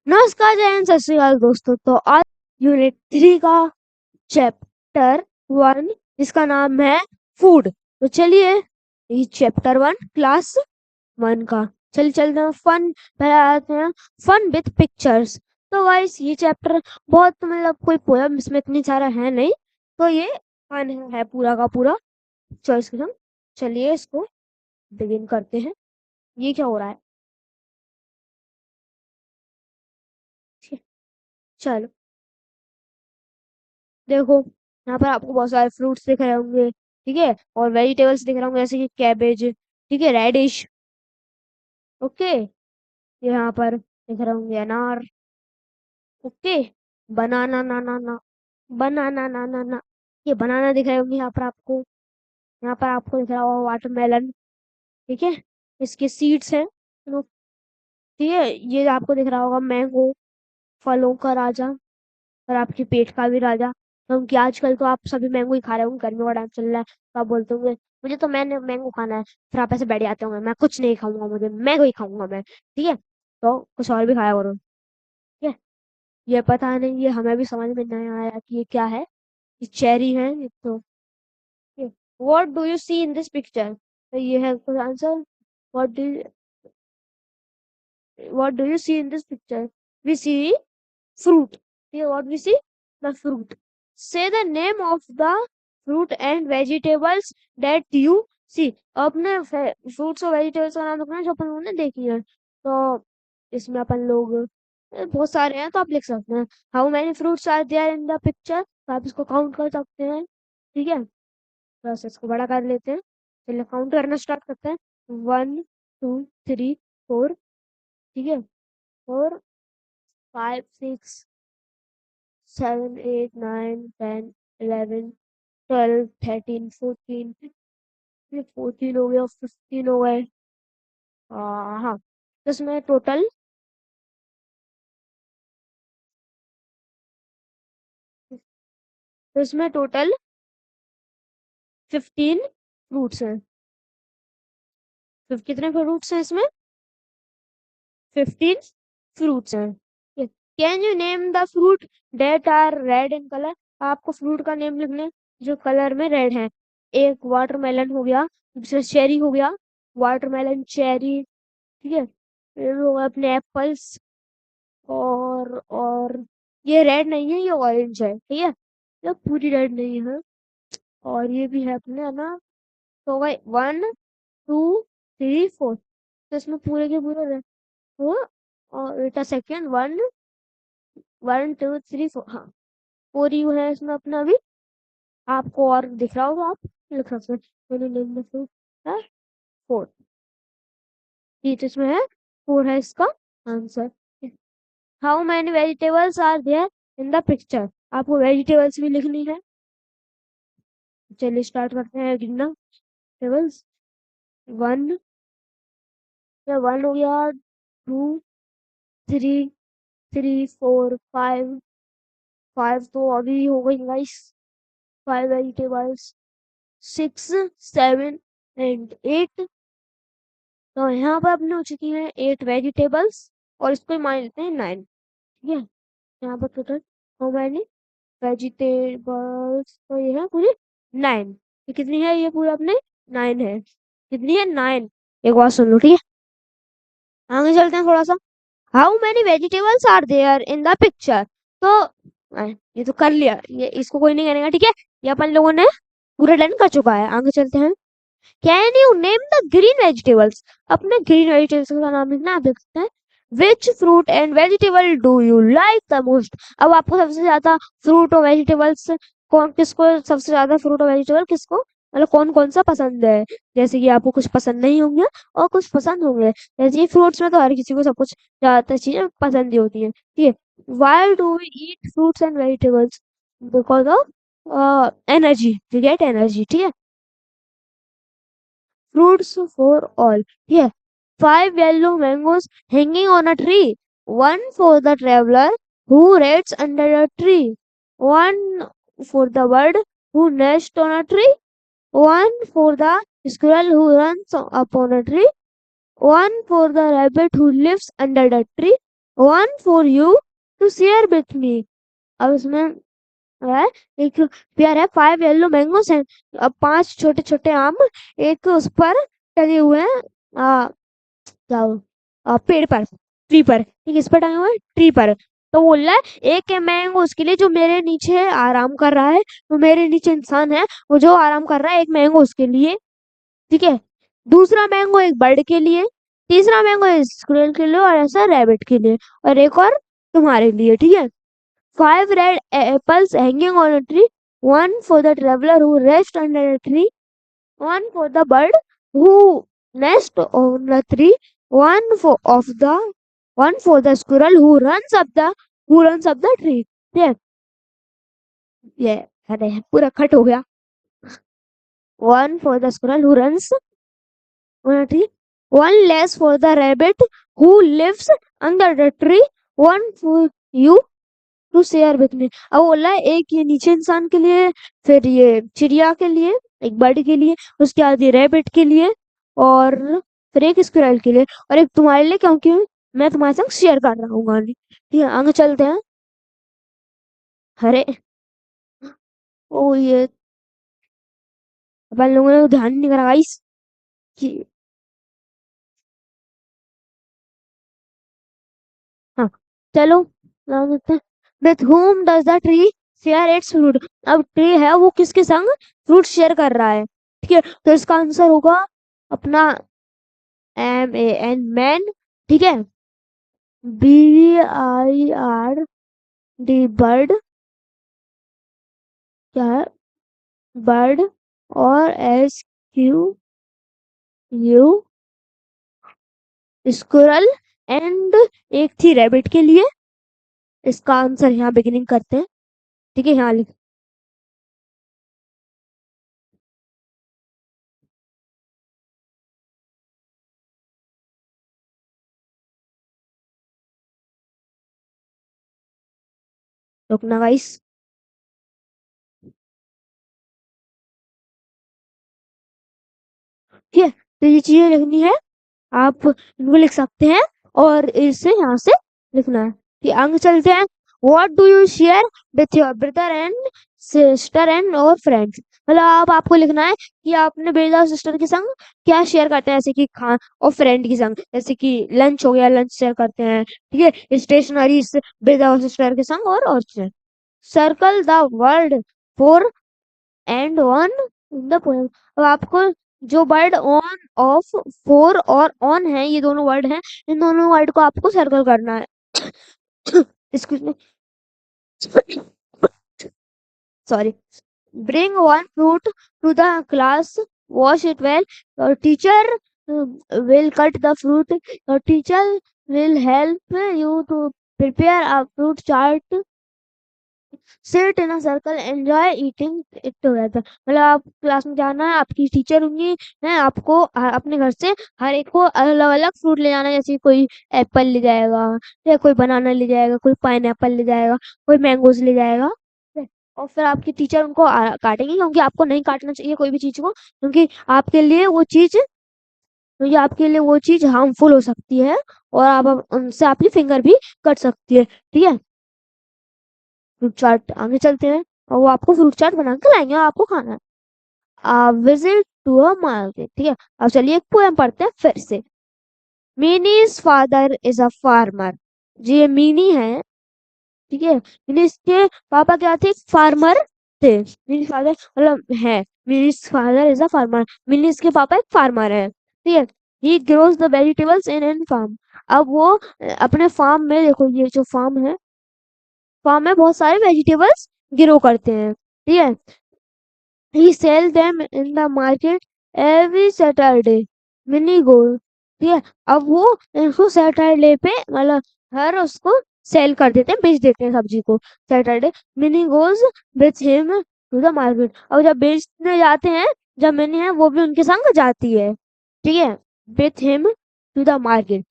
नमस्कार जय हिंद, सत श्री अकाल दोस्तों। तो आज यूनिट 3 का चैप्टर 1 जिसका नाम है फूड। तो चलिए ये चैप्टर 1 क्लास 1 का चलिए चलते हैं। फन पहले आते हैं फन विथ पिक्चर्स। तो गाइस ये चैप्टर बहुत मतलब कोई पोयम इसमें इतनी सारा है नहीं, तो ये फन है पूरा का पूरा चॉइस के साथ। चलिए इसको बिगिन करते हैं। ये क्या हो रहा है? चलो देखो, यहाँ पर आपको बहुत सारे फ्रूट्स दिख रहे होंगे, ठीक है, और वेजिटेबल्स दिख रहे होंगे जैसे कि कैबेज, ठीक है, रेडिश, ओके। यहाँ पर दिख रहे होंगे अनार, ओके, बनाना ना ना ना, बनाना ना ना ना, ये बनाना दिख रहे होंगे यहाँ पर आपको दिख रहा होगा वाटरमेलन, ठीक है, इसके सीड्स हैं, ठीक है। ये आपको दिख रहा होगा मैंगो, फलों का राजा और आपके पेट का भी राजा। क्योंकि आजकल तो आप सभी मैंगो ही खा रहे होंगे, गर्मी का टाइम चल रहा है, तो आप बोलते होंगे मुझे तो मैंने मैंगो खाना है, फिर आप ऐसे बैठ जाते होंगे मैं कुछ नहीं खाऊंगा, मुझे मैंगो ही खाऊंगा मैं, ठीक है। तो कुछ और भी खाया करो, ठीक है। ये पता नहीं, ये हमें भी समझ में नहीं आया कि ये क्या है। ये चेरी है ये तो। What do you see in this picture? तो ये है कुछ answer. What do what do you see in this picture? We see fruit. Here what we see? The fruit. Say the name of the fruit and vegetables that you see. अपने fruits और vegetables का नाम लिखना है जो अपन लोगों ने देखी है। तो इसमें अपन लोग बहुत सारे हैं तो आप लिख सकते हैं। How many fruits are there in the picture, तो आप इसको काउंट कर सकते हैं, ठीक है। बस इसको बड़ा कर लेते हैं। चलिए काउंट करना स्टार्ट करते हैं। 1 2 3 4, ठीक है, 4 5 6 7 8 9 10 11 12 13 14, ये 14 हो गया, 15 हो गए। हाँ, तो इसमें टोटल 15 फ्रूट्स हैं। कितने फ्रूट्स हैं इसमें? 15 फ्रूट्स हैं। Can you name the fruit that are red in colour? आपको फ्रूट का नेम लिखने जो कलर में रेड है। एक वाटरमेलन हो गया, दूसरा चेरी हो गया, वाटरमेलन चेरी, ठीक है, फिर हो गए अपने एप्पल्स, और ये रेड नहीं है, ये ऑरेंज है, ठीक है, ये पूरी रेड नहीं है। और ये भी है अपने है ना। तो भाई 1 2 3 4, तो इसमें पूरे के पूरे रेड हो। और बेटा सेकेंड 1 1 2 3 4, हाँ, 4 यू है इसमें अपना अभी। आपको और दिख रहा होगा, आप लिख सकते हैं मैंने नेम में फ्रूट है 4, ये तो इसमें है 4 है इसका answer. How many vegetables are there in the picture? आपको वेजिटेबल्स भी लिखनी है। चलिए स्टार्ट करते हैं गिनना। टेबल्स 1, या 1 हो गया, 2 3 3 4 5, 5 तो अभी हो गई गाइस, 5 वेजिटेबल्स, 6 7 एंड 8। तो यहाँ पर अपने हो चुकी है 8 वेजिटेबल्स, और इसको ही मान लेते हैं 9, ठीक है। यहाँ पर टोटल हाउ मैनी वेजिटेबल्स, तो ये है पूरी 9। ये कितनी है? ये पूरे अपने 9 है। कितनी है? 9। एक बात सुन लो, ठीक है, आगे चलते हैं थोड़ा सा। How many vegetables are there in the picture? तो ये तो कर लिया, ये इसको कोई नहीं करेगा, ठीक है, ये अपन लोगों ने पूरा डन कर चुका है। आगे चलते हैं। Can you name the green vegetables? अपने ग्रीन वेजिटेबल्स का नाम लिखना है, आप देख सकते हैं। Which fruit and vegetable do you like the most? अब आपको सबसे ज्यादा फ्रूट और वेजिटेबल्स कौन, किसको सबसे ज्यादा फ्रूट और वेजिटेबल किसको, मतलब कौन कौन सा पसंद है? जैसे कि आपको कुछ पसंद नहीं होंगे और कुछ पसंद होंगे। जैसे फ्रूट्स में तो हर किसी को सब कुछ ज्यादातर चीजें पसंद ही होती है, ठीक है। Why do we eat fruits and vegetables? Because of energy, we get energy, ठीक है। Fruits for all. Here, 5 yellow mangoes hanging on a tree. One for the traveler who rests under a tree. One for the bird who nests on a tree. One for the squirrel who runs upon a tree. One for the rabbit who lives under the tree. one for you to share with me। अब इसमें है एक pair है, 5 yellow mangoes हैं। अब 5 छोटे छोटे आम एक उस पर टंगे हुए हैं, क्या पेड़ पर, ट्री पर, ठीक है, इस पर टंगे हुए हैं ट्री पर। तो बोल रहा है एक है मैंगो उसके लिए जो मेरे नीचे आराम कर रहा है, तो मेरे नीचे इंसान है वो जो आराम कर रहा है, एक मैंगो उसके लिए, ठीक है। दूसरा मैंगो एक बर्ड के लिए, तीसरा मैंगो एक स्क्विरल के लिए, और ऐसा रैबिट के लिए, और एक और तुम्हारे लिए, ठीक है। 5 red apples hanging on a tree, one for the traveler who rests under a tree, one for the bird who nests on the tree, one one for the squirrel who runs up the tree। ये ये अरे पूरा cut हो गया। One for the squirrel who runs on a tree, one less for the rabbit who lives under the tree, one for you to share with me. अब बोला है एक ये नीचे इंसान के लिए, फिर ये चिड़िया के लिए, एक बर्ड के लिए, उसके बाद ये रैबिट के लिए, और फिर एक स्क्विरल के लिए, और एक तुम्हारे लिए, क्योंकि मैं तुम्हारे संग शेयर कर रहा हूँ गाने। ठीक है, आगे चलते हैं। अरे ओ ये अपन लोगों ने ध्यान नहीं करा गाइस कि हाँ चलो नाम देते हैं। With whom does the tree share its fruit। अब ट्री है वो किसके संग फ्रूट शेयर कर रहा है, ठीक है, तो इसका आंसर होगा अपना मैन, ठीक है, BIRD, बर्ड, क्या है, बर्ड, और SQU स्क्विरल, एंड एक थी रैबिट के लिए। इसका आंसर यहाँ बिगिनिंग करते हैं, ठीक है, यहाँ लिख रुकना गाइस। ठीक है, तो ये चीजें लिखनी है, आप इनको लिख सकते हैं, और इसे यहाँ से लिखना है। कि आगे चलते हैं। What do you share with your brother and sister and और फ्रेंड्स। मतलब अब आपको लिखना है कि आपने ब्रदर और सिस्टर के संग क्या शेयर करते हैं, जैसे कि खा और फ्रेंड के संग, जैसे कि लंच हो गया, लंच शेयर करते हैं, ठीक है, स्टेशनरी ब्रदर और सिस्टर के संग, और circle the word four and on in the poem. अब आपको जो वर्ड ऑन, ऑफ, फोर और ऑन है, ये दोनों वर्ड हैं, इन दोनों वर्ड को आपको सर्कल करना है। Excuse me, sorry. Bring one fruit to the class, wash it well, your teacher will cut the fruit, your teacher will help you to prepare a fruit chart, sit in a circle enjoy eating it together. मतलब आप class में जाना है, आपकी teacher होंगी, है आपको अपने घर से हर एक को अलग अलग फ्रूट ले जाना है, जैसे कोई एप्पल ले जाएगा, या कोई बनाना ले जाएगा, कोई पाइन एप्पल ले जाएगा, कोई मैंगोज ले जाएगा, ठीक है? और फिर आपकी टीचर उनको काटेंगे, क्योंकि आपको नहीं काटना चाहिए कोई भी चीज को, क्योंकि आपके लिए वो चीज क्योंकि आपके लिए वो चीज हार्मफुल हो सकती है, और आप उनसे आपकी फिंगर भी कट सकती है, ठीक है। फ्रूट चाट आगे चलते हैं, और वो आपको फ्रूट चाट बना के लाएंगे और आपको खाना है। विजिट टू अ मार्केट, ठीक है। अब चलिए एक पोएम पढ़ते हैं फिर से। Mini's father is a farmer. जी ये मिनी है, ठीक है, मिनीज के पापा क्या थे, फार्मर थे। मिनीज फादर मतलब है, Mini's father is a farmer, Mini's के पापा एक फार्मर है, ठीक है। He grows the vegetables in an farm. अब वो अपने फार्म में, देखो ये जो फार्म में बहुत सारे वेजिटेबल्स ग्रो करते हैं, ठीक है। He sell them in the market every Saturday। Mini गोल, ठीक है। अब वो इसको सैटरडे पे मतलब हर उसको सेल कर देते हैं, बेच देते हैं सब्जी को Saturday. Mini goes with him to the market. और जब बेचने जाते हैं, जब मिनी है वो भी उनके संग जाती है, ठीक है, with him to the market.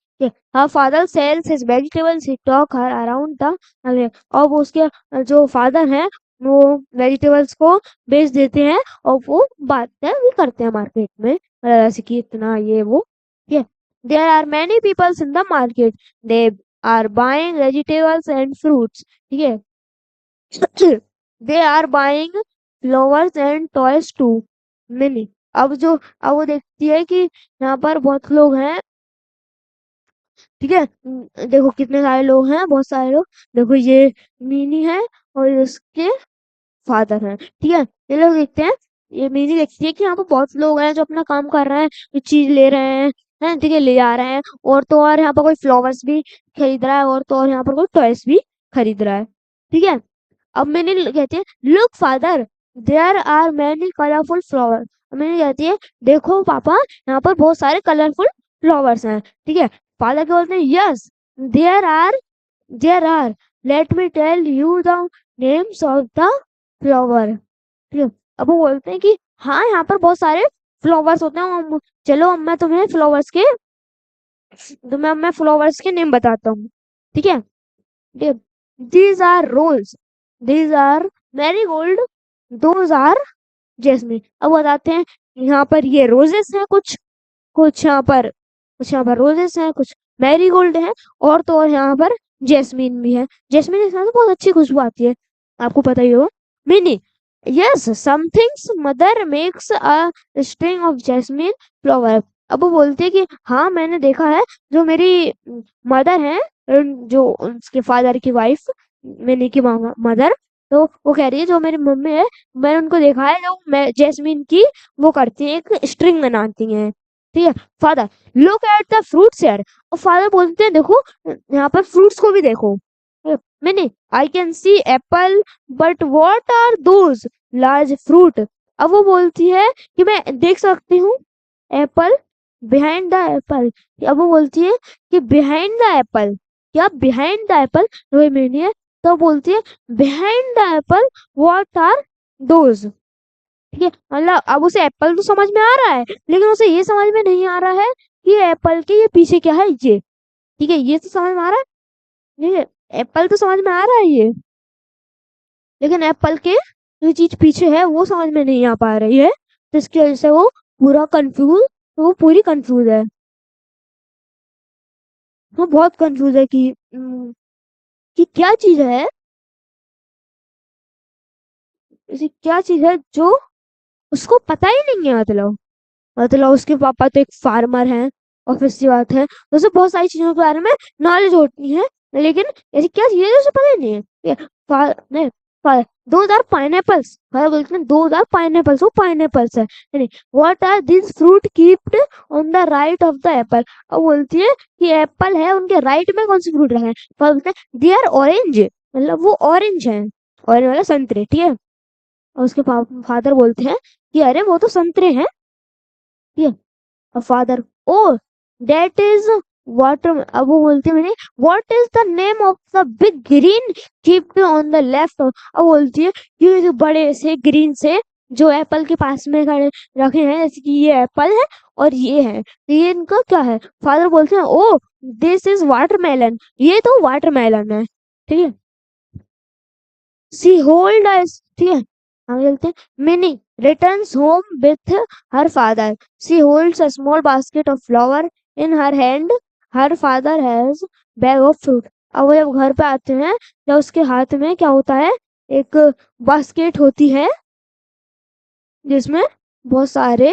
her father sells his vegetables, he talk her around the। और वो उसके जो फादर हैं वो वेजिटेबल्स को बेच देते हैं, और वो बातें भी करते हैं मार्केट में, जैसे कि इतना ये वो, ठीक है। There are many peoples in the market, they are buying vegetables and fruits, ठीक है। They are buying flowers and toys too, Mini. अब वो देखती है कि यहाँ पर बहुत लोग हैं, ठीक है। देखो कितने सारे लोग हैं, बहुत सारे लोग। देखो ये मिनी है और इसके फादर हैं, ठीक है। ये लोग देखते हैं, ये मिनी देखती है कि यहाँ पर बहुत लोग हैं जो अपना काम कर रहे हैं, कुछ चीज ले रहे हैं, ठीक है, ले जा रहे हैं। और तो और यहाँ पर कोई फ्लावर्स भी खरीद रहा है, और तो और यहाँ पर कोई टॉयस भी खरीद रहा है, ठीक है। अब मैंने कहती है, look father, there are many colourful flower. मैंने कहती है, देखो पापा, यहाँ पर बहुत सारे कलरफुल फ्लावर्स हैं, ठीक है। फादर क्या बोलते हैं, yes there are let me tell you the names of the flower, ठीक है। अब वो बोलते हैं कि हाँ, यहाँ पर बहुत सारे फ्लावर्स होते हैं, चलो अब मैं तुम्हें फ्लावर्स के नेम बताता हूँ, ठीक है। These are rose, these are marigold, those are jasmine. अब बताते हैं, यहाँ पर ये रोजेस हैं, कुछ यहाँ पर रोजेस हैं, कुछ मैरीगोल्ड है, और तो और यहाँ पर जैस्मिन भी है। जैस्मिन के साथ बहुत अच्छी खुशबू आती है, आपको पता ही होगा। Mini, yes somethings mother makes a string of jasmine flower. अब वो बोलती है कि हाँ, मैंने देखा है, जो मेरी मदर है, जो उसके फादर की वाइफ, मैंने की मदर, तो वो कह रही है, जो मेरी मम्मी है, मैंने उनको देखा है, जो मैं जैस्मिन की वो करती है, एक स्ट्रिंग बनाती हैं, ठीक है। Father, look at the fruits यार। और फादर बोलते हैं, देखो यहाँ पर फ्रूट्स को भी देखो। मैंने, I can see apple, but what are those large fruit. अब वो बोलती है कि मैं देख सकती हूँ एप्पल, बिहाइंड द एप्पल। अब वो बोलती है कि बिहाइंड द एप्पल, क्या बिहाइंड द एप्पल, वही मैंने है। तो बोलती है, behind the apple what are those, ठीक है। मतलब अब उसे एप्पल तो समझ में आ रहा है, लेकिन उसे ये समझ में नहीं आ रहा है कि एप्पल के ये पीछे क्या है, ये, ठीक है। ये तो समझ में आ रहा है, ये एप्पल तो समझ में आ रहा है ये, लेकिन एप्पल के जो चीज पीछे है वो समझ में नहीं आ पा रही है, तो इसकी वजह से वो पूरी कंफ्यूज है। वो बहुत कंफ्यूज है कि क्या चीज है, ऐसी क्या चीज है जो उसको पता ही नहीं है। मतलब उसके पापा तो एक फार्मर हैं, ऑब्वियस सी बात है, तो उसे बहुत सारी चीजों के बारे में नॉलेज होती है, लेकिन ऐसी क्या चीज है जो उसे पता ही नहीं है। नहीं, दो आर पाइनएप्पल्स, फादर बोलते हैं, दो आर पाइनएप्पल्स, वो पाइनएप्पल्स है। नहीं, what are this fruit keeped on the right of the apple. अब बोलती है कि एप्पल है, उनके राइट में कौन सी फ्रूट रखे हैं। फादर बोलते हैं, दे आर ऑरेंज, मतलब वो ऑरेंज है, ऑरेंज वाला संतरे, ठीक है। और उसके फादर बोलते हैं कि अरे वो तो संतरे हैं, ठीक है। Father, oh that is water. अब वो बोलते हैं, मैंने, what is the name of the big green keeped on the left. अब बोलती है, ये जो बड़े से ग्रीन से जो एप्पल के पास में खड़े रखे हैं, जैसे कि ये एप्पल है और ये है, तो ये इनका क्या है। फादर बोलते हैं, ओ दिस इज वाटरमेलन, ये तो वाटरमेलन है, ठीक है। सी होल्ड अस, ठीक है। आगे चलते हैं। Mini returns home with her father, she holds a small basket of flower in her hand, her father has bag of fruit. अब वो जब घर पे आते हैं, जब उसके हाथ में क्या होता है, एक बास्केट होती है, जिसमें बहुत सारे,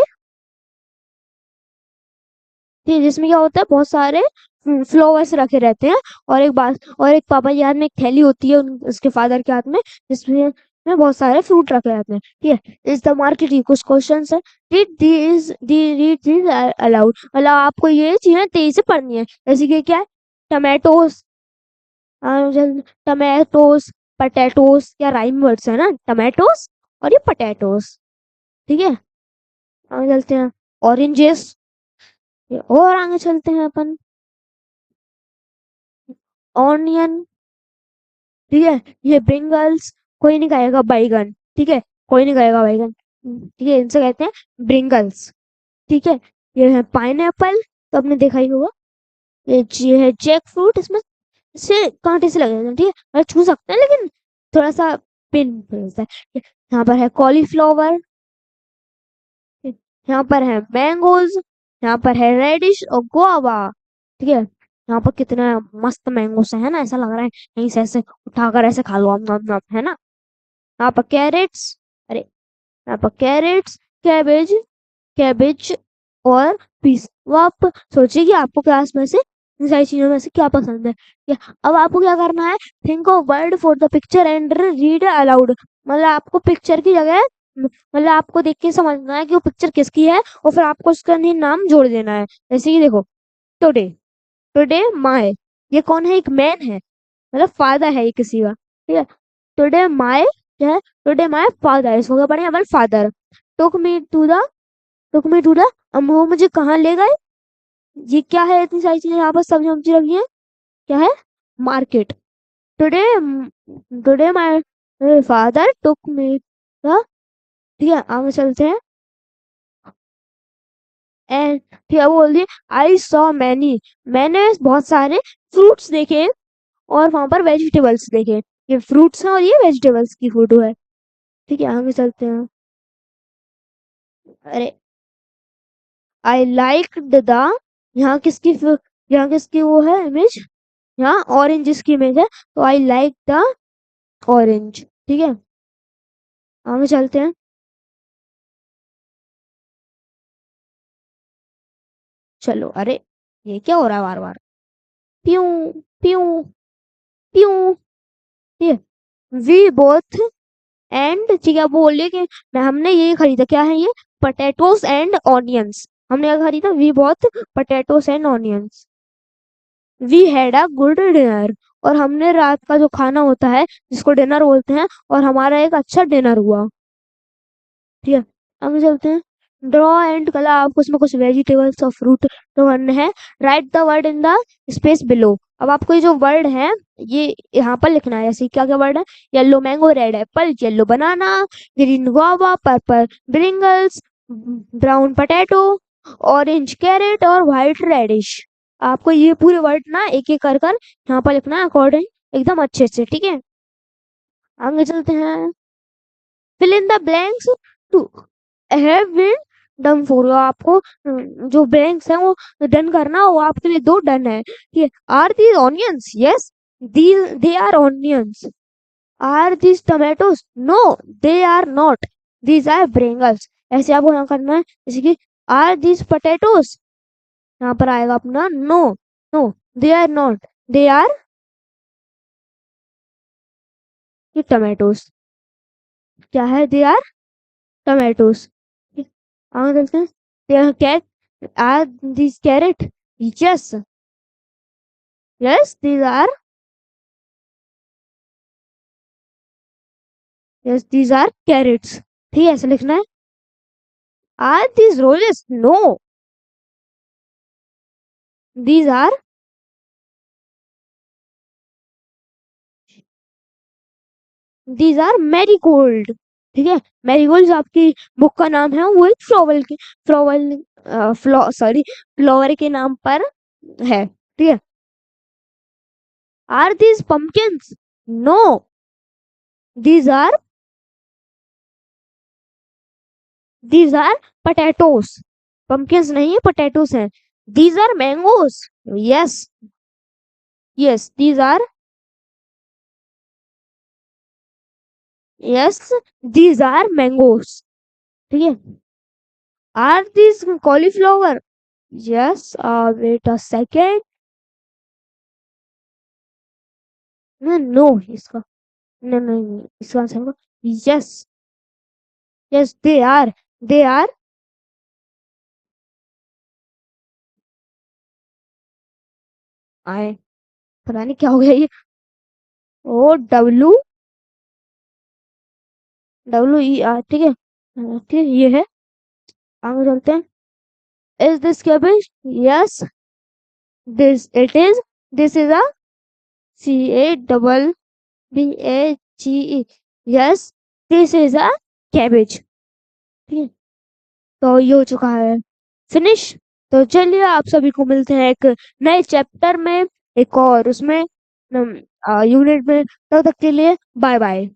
ठीक है, जिसमें क्या होता है, बहुत सारे फ्लावर्स रखे रहते हैं। और एक पापा के हाथ में एक थैली होती है, उसके फादर के हाथ में बहुत सारे फ्रूट रखे रहते हैं, ठीक है। इज द मार्केट, कुछ क्वेश्चन है, रीड दीज अलाउड, मतलब आपको ये चीजें तेजी से पढ़नी है, जैसे कि क्या है, टमेटोस, टमेटोस, पटेटोस, क्या राइम वर्ड्स है ना, टमेटोस और ये पटेटोस, ठीक है। आगे चलते हैं। ऑरेंजेस, और आगे चलते हैं अपन। ऑनियन, ठीक है। ये ब्रिंगल्स, कोई नहीं खाएगा बैगन, ठीक है, कोई नहीं खाएगा बैगन, ठीक है, इनसे कहते हैं ब्रिंगल्स, ठीक है। ये है पाइनएप्पल, तो आपने देखा ही होगा। ये है जैक फ्रूट, इसमें से कांटे से लगे होते हैं, ठीक है, मतलब छू सकते हैं, लेकिन थोड़ा सा पेन होता है। यहाँ पर है कॉलीफ्लावर, यहाँ पर है मैंगोज, यहाँ पर है रेडिश और गुआवा, ठीक है। यहाँ पर कितना मस्त मैंगो है ना, ऐसा लग रहा है यहीं से ऐसे उठाकर ऐसे खा लो आप, है ना। यहाँ पर कैरेट्स, अरे यहाँ पर कैरेट्स, कैबेज, कैबेज और पीस। वो आप सोचिए कि आपको क्लास में से इन सारी चीजों में से क्या पसंद है। अब आपको क्या करना है, think of word for the picture and read aloud. मतलब आपको पिक्चर की जगह मतलब आपको देख के समझना है कि वो पिक्चर किसकी है, और फिर आपको उसका नाम जोड़ देना है। जैसे कि देखो, टुडे, टुडे माय, ये कौन है, एक मैन है, मतलब फादर है ये किसी का, ठीक है। टुडे माय क्या है, टुडे माय फादर, इसको क्या पढ़ेंगे अपन, father took me to the, took me to the, अब वो मुझे कहाँ ले गए। ये क्या है, इतनी सारी चीजें यहाँ पर सब्जी वब्जी रखी है, क्या है, market. Today, today my father took me the, ठीक है आगे चलते हैं। एंड ठीक है, वो बोल दिए आई सॉ मैनी, मैंने बहुत सारे फ्रूट्स देखे और वहां पर वेजिटेबल्स देखे। ये फ्रूट्स हैं और ये वेजिटेबल्स की फोटो है, ठीक है आगे चलते हैं। अरे आई लाइक द, यहाँ किसकी वो है इमेज, यहाँ ऑरेंज की इमेज है, तो आई लाइक द ऑरेंज, ठीक है आगे चलते हैं। चलो, अरे ये क्या हो रहा है बार बार, प्यू प्यू प्यू, ठीक है। वी बोथ एंड, ठीक है वो बोलिए कि मैं, हमने ये खरीदा, क्या है ये, पटेटोस एंड ऑनियंस, हमने क्या खरीदा, we both potatoes and onions. We had a good dinner, और हमने रात का जो खाना होता है जिसको डिनर बोलते हैं, और हमारा एक अच्छा डिनर हुआ, ठीक है आगे चलते हैं। ड्रॉ एंड कलर, आपको उसमें कुछ वेजिटेबल्स और फ्रूट तो करने हैं। Right the word in the space below, अब आपको ये जो वर्ड है ये यहाँ पर लिखना है। जैसे क्या क्या वर्ड है, yellow mango, red apple, yellow banana, green guava, purple brinjals, brown potato, orange carrot और व्हाइट रेडिश। आपको ये पूरे वर्ड ना एक एक कर कर यहाँ पर लिखना है अकॉर्डिंग, एकदम अच्छे से, ठीक है आगे चलते हैं। Fill in the blanks to have been done for you, आपको जो ब्लैंक्स हैं वो डन करना, वो आपके लिए दो डन है, ठीक है। Are these onions, yes they are onions. Are these tomatoes, no they are not, these are brinjals. ऐसे आपको यहाँ करना है, जैसे कि आर दीज पोटैटोज, यहाँ पर आएगा अपना no, no they are not, they are tomatoes, क्या है, दे आर टोमेटोज। आगे देखते हैं, they are cat, are these carrot, yes yes these are, yes these are carrots, ठीक है ऐसे लिखना है। Are these roses, no these are, these are marigold, ठीक है। मैरीगोल्ड जो आपकी बुक का नाम है वो एक फ्लावर के, फ्लावर सॉरी फ्लावर के नाम पर है, ठीक है। Are these pumpkins, no these are, these are potatoes, pumpkins नहीं है पोटैटोस है। These are mangoes, yes yes these are, yes these are mangoes, ठीक है। Are this cauliflower, yes wait a second, no इसका, no no no, इसका answer होगा yes, yes they are, they are, आए, पता नहीं क्या हो गया ये, O W, W E R, ठीक है ठीक है ये है आगे चलते हैं। Is this cabbage, yes this it is, this is a C A double B A G E, yes this is a cabbage, ठीक है तो ये हो चुका है फिनिश। तो चलिए आप सभी को मिलते हैं एक नए चैप्टर में, एक और उसमें यूनिट में, तब तक के लिए बाय बाय।